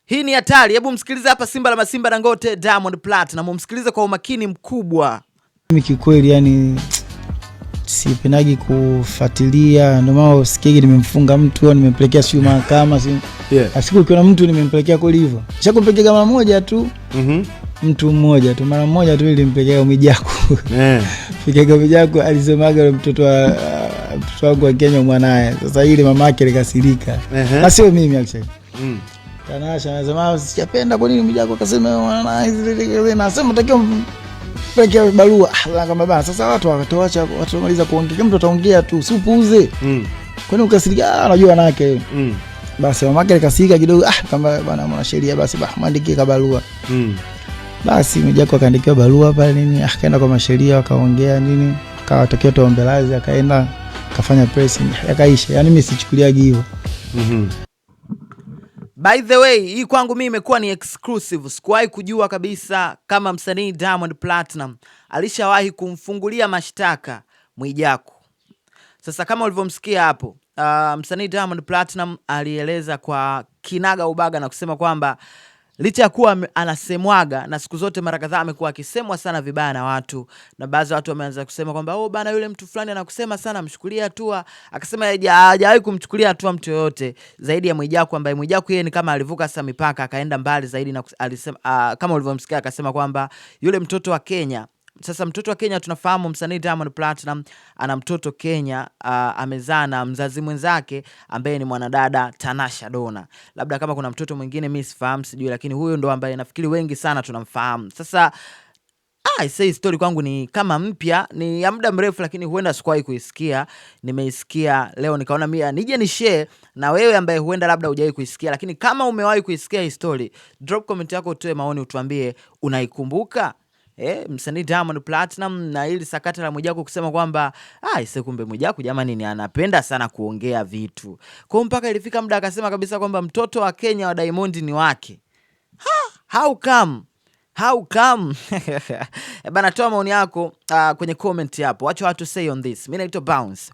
Hii ni hatari. Hebu msikilize hapa Simba la Masimba Dangote Diamond Platnumz, msikilize kwa umakini mkubwa. Mimi kikweli yani sipendagi kufuatilia, ndio maana usikie nimemfunga mtu au nimempelekea siyo mahakama si. Asiku ukiona mtu nimempelekea kwa hivyo. Nishakumpelekea mara moja tu. Mtu mmoja tu, mara moja tu nilimpelekea Mwijaku. Fikega Mwijaku alisemaga yule mtoto wangu wa Kenya mwanae. Sasa ile mamake alikasirika. Na sio mimi actually. Tanasha anasema sijapenda kwa nini Mwijaku akasema mwanae, nasema takiwa pekea barua. Kama baba sasa watu wakatoacha, watu wamaliza kuongea, mtu ataongea tu usipuuze. Kwani ukasirika anajua nake. Basi mamake alikasirika kidogo, kama bwana mwanasheria basi muandikie barua. Basi Mwijaku akaandikiwa barua pale nini, akaenda kwa masheria wakaongea nini, akawatokea tuombelazi, akaenda akafanya pressing, yakaisha. Yani mimi sichukulia hivyo. By the way, hii kwangu mimi imekuwa ni exclusive. Sikuwahi kujua kabisa kama msanii Diamond Platnumz alishawahi kumfungulia mashtaka Mwijaku. Sasa kama ulivyomsikia hapo, msanii Diamond Platnumz alieleza kwa kinaga ubaga na kusema kwamba licha ya kuwa anasemwaga na siku zote mara kadhaa amekuwa akisemwa sana vibaya na watu, na baadhi watu wameanza kusema kwamba bana yule mtu fulani anakusema sana, mchukulia hatua. Akasema hajawahi kumchukulia hatua mtu yoyote zaidi ya Mwijaku, ambaye Mwijaku yeye ni kama alivuka sasa mipaka akaenda mbali zaidi, na alisema kama ulivyomsikia akasema kwamba yule mtoto wa Kenya. Sasa mtoto wa Kenya tunafahamu msanii Diamond Platnumz ana mtoto Kenya, amezaa na mzazi mwenzake ambaye ni mwanadada Tanasha Donna. Labda kama kuna mtoto mwingine mimi sifahamu sijui, lakini huyo ndo ambaye nafikiri wengi sana tunamfahamu. Sasa hii story kwangu ni kama mpya, ni ya muda mrefu, lakini huenda sikuwahi kuisikia. Nimeisikia leo nikaona mimi nije ni share na wewe ambaye huenda labda hujawahi kuisikia, lakini kama umewahi kuisikia hii story, drop comment yako, utoe maoni, utuambie unaikumbuka. Msanii Diamond Platnumz na ili sakata la Mwijaku kusema kwamba kumbe Mwijaku jamani ni anapenda sana kuongea vitu. Kwa mpaka ilifika muda akasema kabisa kwamba mtoto wa Kenya wa Diamond ni wake. How come? Bana, toa maoni yako kwenye comment hapo. Wacha watu say on this. Mimi naitwa Bounce.